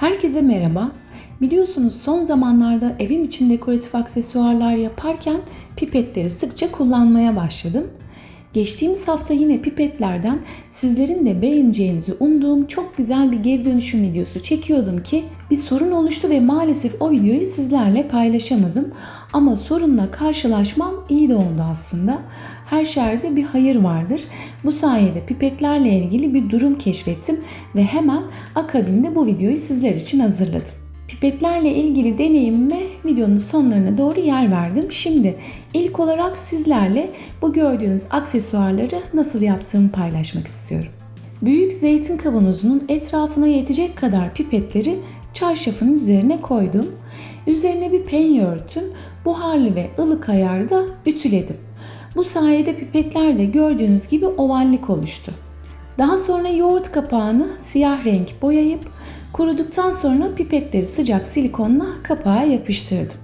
Herkese merhaba. Biliyorsunuz son zamanlarda evim için dekoratif aksesuarlar yaparken pipetleri sıkça kullanmaya başladım. Geçtiğimiz hafta yine pipetlerden sizlerin de beğeneceğinizi umduğum çok güzel bir geri dönüşüm videosu çekiyordum ki bir sorun oluştu ve maalesef o videoyu sizlerle paylaşamadım. Ama sorunla karşılaşmam iyi de oldu aslında. Her şerde bir hayır vardır. Bu sayede pipetlerle ilgili bir durum keşfettim ve hemen akabinde bu videoyu sizler için hazırladım. Pipetlerle ilgili deneyimime videonun sonlarına doğru yer verdim. Şimdi ilk olarak sizlerle bu gördüğünüz aksesuarları nasıl yaptığımı paylaşmak istiyorum. Büyük zeytin kavanozunun etrafına yetecek kadar pipetleri çarşafın üzerine koydum. Üzerine bir penye örtüm, buharlı ve ılık ayarda ütüledim. Bu sayede pipetler de gördüğünüz gibi ovallik oluştu. Daha sonra yoğurt kapağını siyah renk boyayıp kuruduktan sonra pipetleri sıcak silikonla kapağa yapıştırdım.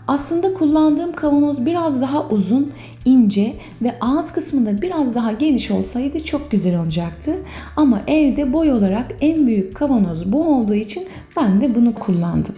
Aslında kullandığım kavanoz biraz daha uzun, ince ve ağız kısmında biraz daha geniş olsaydı çok güzel olacaktı. Ama evde boy olarak en büyük kavanoz bu olduğu için ben de bunu kullandım.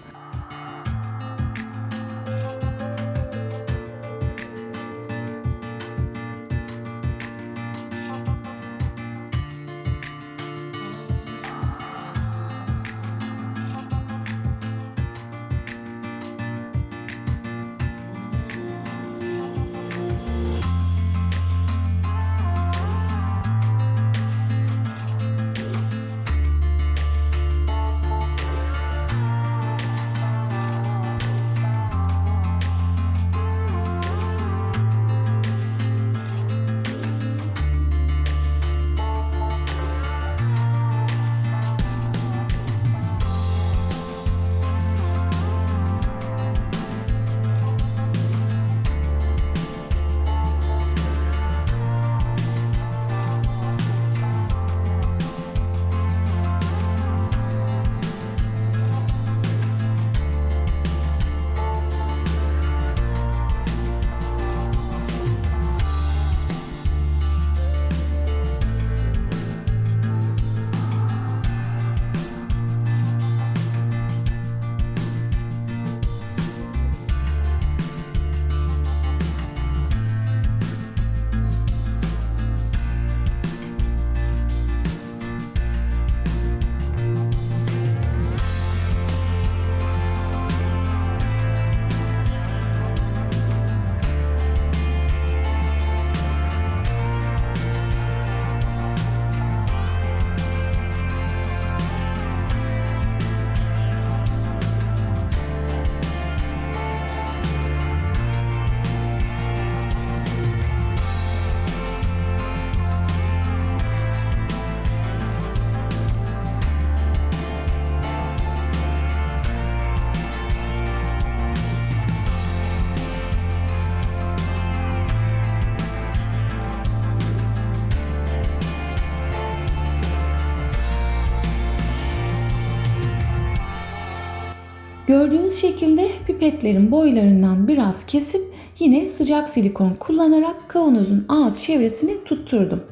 Gördüğünüz şekilde pipetlerin boylarından biraz kesip yine sıcak silikon kullanarak kavanozun ağız çevresini tutturdum.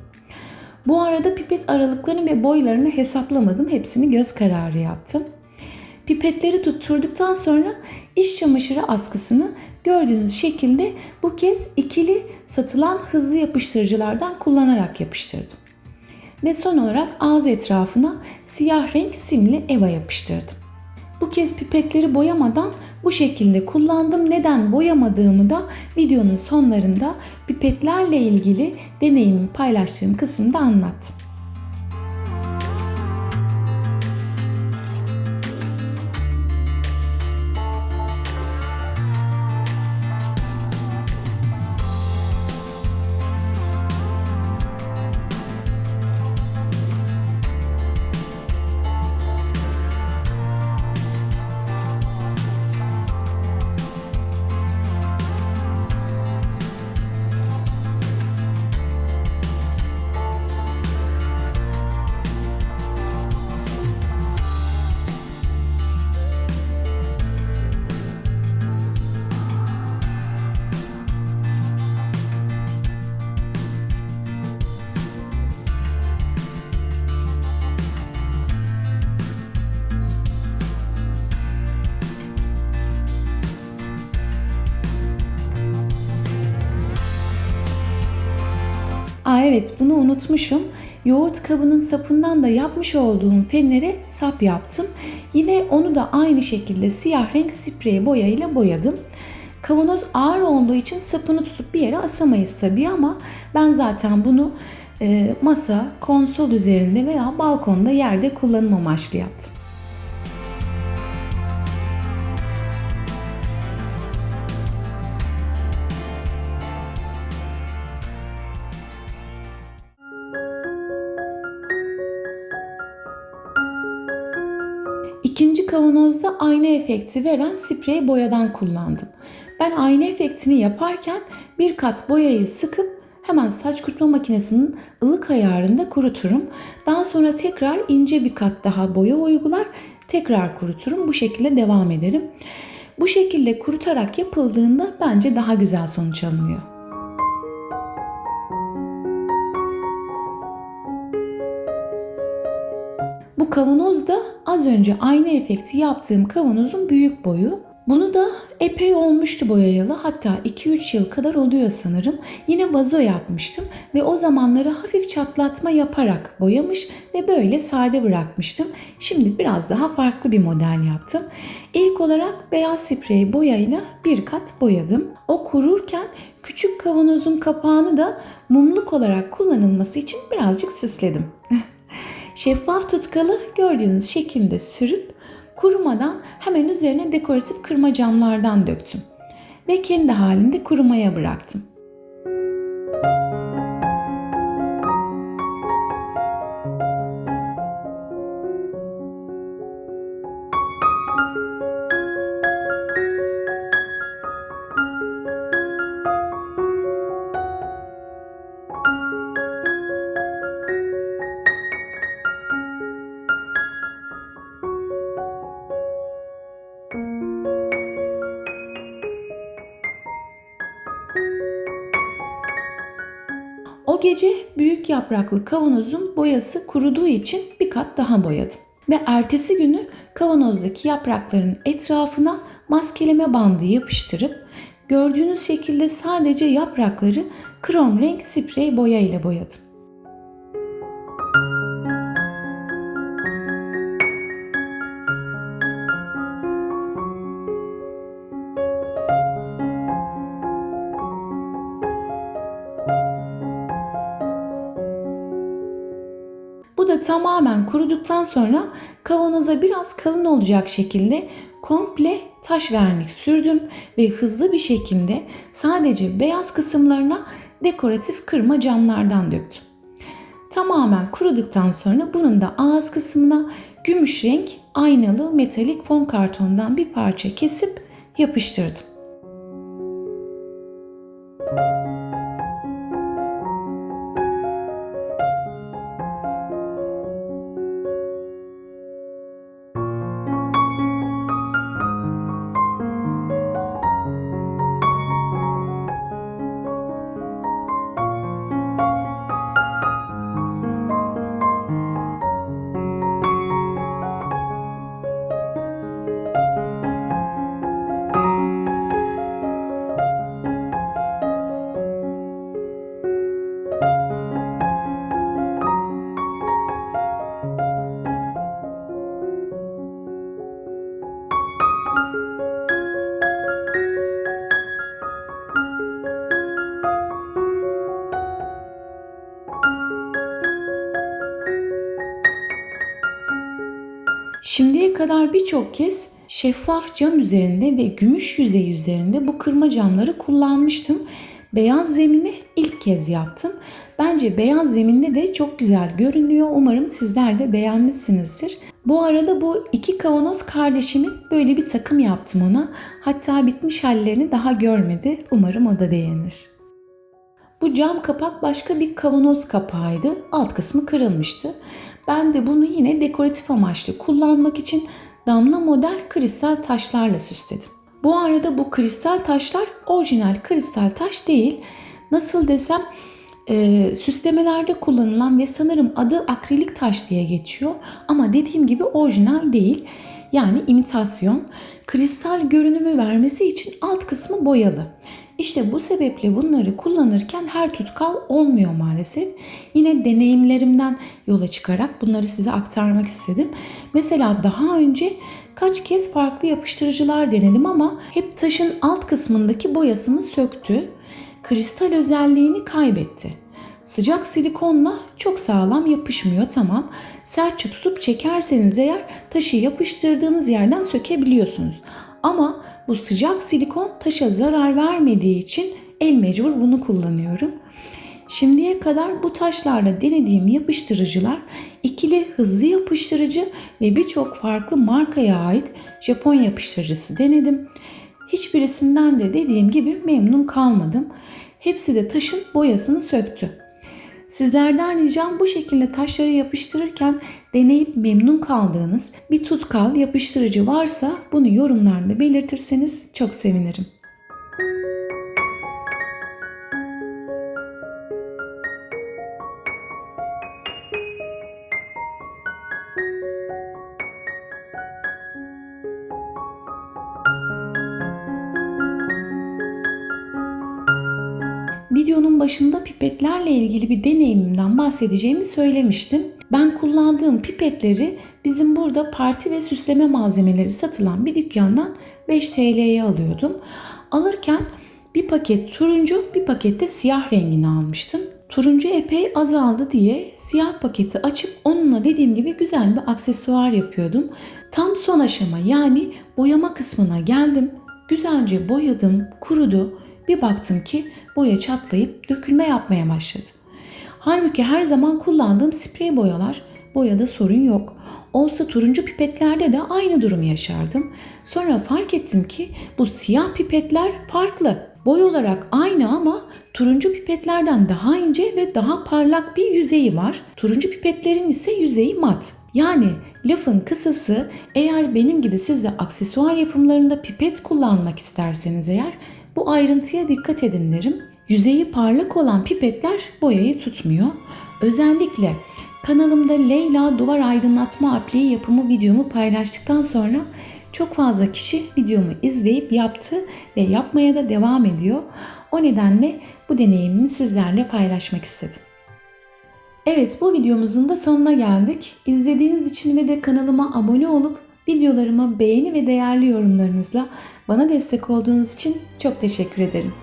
Bu arada pipet aralıklarını ve boylarını hesaplamadım. Hepsini göz kararı yaptım. Pipetleri tutturduktan sonra iç çamaşırı askısını gördüğünüz şekilde bu kez ikili satılan hızlı yapıştırıcılardan kullanarak yapıştırdım. Ve son olarak ağız etrafına siyah renk simli eva yapıştırdım. Bu kez pipetleri boyamadan bu şekilde kullandım. Neden boyamadığımı da videonun sonlarında pipetlerle ilgili deneyimimi paylaştığım kısımda anlattım. Evet, bunu unutmuşum. Yoğurt kabının sapından da yapmış olduğum fenere sap yaptım. Yine onu da aynı şekilde siyah renk sprey boyayla boyadım. Kavanoz ağır olduğu için sapını tutup bir yere asamayız tabii ama ben zaten bunu masa, konsol üzerinde veya balkonda yerde kullanım amaçlı yaptım. İkinci kavanozda ayna efekti veren sprey boyadan kullandım. Ben ayna efektini yaparken bir kat boyayı sıkıp hemen saç kurutma makinesinin ılık ayarında kuruturum. Daha sonra tekrar ince bir kat daha boya uygular, tekrar kuruturum. Bu şekilde devam ederim. Bu şekilde kurutarak yapıldığında bence daha güzel sonuç alınıyor. Bu kavanoz da az önce ayna efekti yaptığım kavanozun büyük boyu. Bunu da epey olmuştu boyayalı. Hatta 2-3 yıl kadar oluyor sanırım. Yine vazo yapmıştım ve o zamanları hafif çatlatma yaparak boyamış ve böyle sade bırakmıştım. Şimdi biraz daha farklı bir model yaptım. İlk olarak beyaz sprey boyayla bir kat boyadım. O kururken küçük kavanozun kapağını da mumluk olarak kullanılması için birazcık süsledim. Şeffaf tutkalı gördüğünüz şekilde sürüp kurumadan hemen üzerine dekoratif kırma camlardan döktüm ve kendi halinde kurumaya bıraktım. O gece büyük yapraklı kavanozun boyası kuruduğu için bir kat daha boyadım. Ve ertesi günü kavanozdaki yaprakların etrafına maskeleme bandı yapıştırıp gördüğünüz şekilde sadece yaprakları krom renk sprey boya ile boyadım. Bu da tamamen kuruduktan sonra kavanoza biraz kalın olacak şekilde komple taş vernik sürdüm ve hızlı bir şekilde sadece beyaz kısımlarına dekoratif kırma camlardan döktüm. Tamamen kuruduktan sonra bunun da ağız kısmına gümüş renk aynalı metalik fon kartondan bir parça kesip yapıştırdım. Şimdiye kadar birçok kez şeffaf cam üzerinde ve gümüş yüzey üzerinde bu kırma camları kullanmıştım. Beyaz zemini ilk kez yaptım. Bence beyaz zeminde de çok güzel görünüyor. Umarım sizler de beğenmişsinizdir. Bu arada bu iki kavanoz kardeşimin böyle bir takım yaptım ona. Hatta bitmiş hallerini daha görmedi. Umarım o da beğenir. Bu cam kapak başka bir kavanoz kapağıydı. Alt kısmı kırılmıştı. Ben de bunu yine dekoratif amaçlı kullanmak için damla model kristal taşlarla süsledim. Bu arada bu kristal taşlar orijinal kristal taş değil. Nasıl desem süslemelerde kullanılan ve sanırım adı akrilik taş diye geçiyor. Ama dediğim gibi orijinal değil. Yani imitasyon. Kristal görünümü vermesi için alt kısmı boyalı. İşte bu sebeple bunları kullanırken her tutkal olmuyor maalesef. Yine deneyimlerimden yola çıkarak bunları size aktarmak istedim. Mesela daha önce kaç kez farklı yapıştırıcılar denedim ama hep taşın alt kısmındaki boyasını söktü. Kristal özelliğini kaybetti. Sıcak silikonla çok sağlam yapışmıyor, tamam. Sertçe tutup çekerseniz eğer taşı yapıştırdığınız yerden sökebiliyorsunuz. Ama bu sıcak silikon taşa zarar vermediği için el mecbur bunu kullanıyorum. Şimdiye kadar bu taşlarla denediğim yapıştırıcılar ikili hızlı yapıştırıcı ve birçok farklı markaya ait Japon yapıştırıcısı denedim. Hiçbirisinden de dediğim gibi memnun kalmadım. Hepsi de taşın boyasını söktü. Sizlerden ricam bu şekilde taşları yapıştırırken deneyip memnun kaldığınız bir tutkal yapıştırıcı varsa bunu yorumlarda belirtirseniz çok sevinirim. Videonun başında pipetlerle ilgili bir deneyimimden bahsedeceğimi söylemiştim. Ben kullandığım pipetleri bizim burada parti ve süsleme malzemeleri satılan bir dükkandan 5 TL'ye alıyordum. Alırken bir paket turuncu, bir paket de siyah rengini almıştım. Turuncu epey azaldı diye siyah paketi açıp onunla dediğim gibi güzel bir aksesuar yapıyordum. Tam son aşama, yani boyama kısmına geldim. Güzelce boyadım, kurudu. Bir baktım ki boya çatlayıp dökülme yapmaya başladı. Halbuki her zaman kullandığım sprey boyalar, boyada sorun yok. Olsa turuncu pipetlerde de aynı durumu yaşardım. Sonra fark ettim ki bu siyah pipetler farklı. Boy olarak aynı ama turuncu pipetlerden daha ince ve daha parlak bir yüzeyi var. Turuncu pipetlerin ise yüzeyi mat. Yani lafın kısası, eğer benim gibi siz de aksesuar yapımlarında pipet kullanmak isterseniz eğer bu ayrıntıya dikkat edin derim. Yüzeyi parlak olan pipetler boyayı tutmuyor. Özellikle kanalımda Leyla duvar aydınlatma apliği yapımı videomu paylaştıktan sonra çok fazla kişi videomu izleyip yaptı ve yapmaya da devam ediyor. O nedenle bu deneyimimi sizlerle paylaşmak istedim. Evet, bu videomuzun da sonuna geldik. İzlediğiniz için ve de kanalıma abone olup videolarıma beğeni ve değerli yorumlarınızla bana destek olduğunuz için çok teşekkür ederim.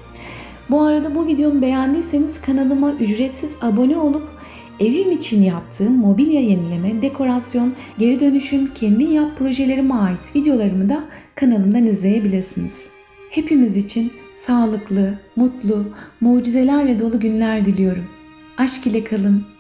Bu arada bu videomu beğendiyseniz kanalıma ücretsiz abone olup evim için yaptığım mobilya yenileme, dekorasyon, geri dönüşüm, kendin yap projelerime ait videolarımı da kanalımdan izleyebilirsiniz. Hepimiz için sağlıklı, mutlu, mucizelerle dolu günler diliyorum. Aşk ile kalın.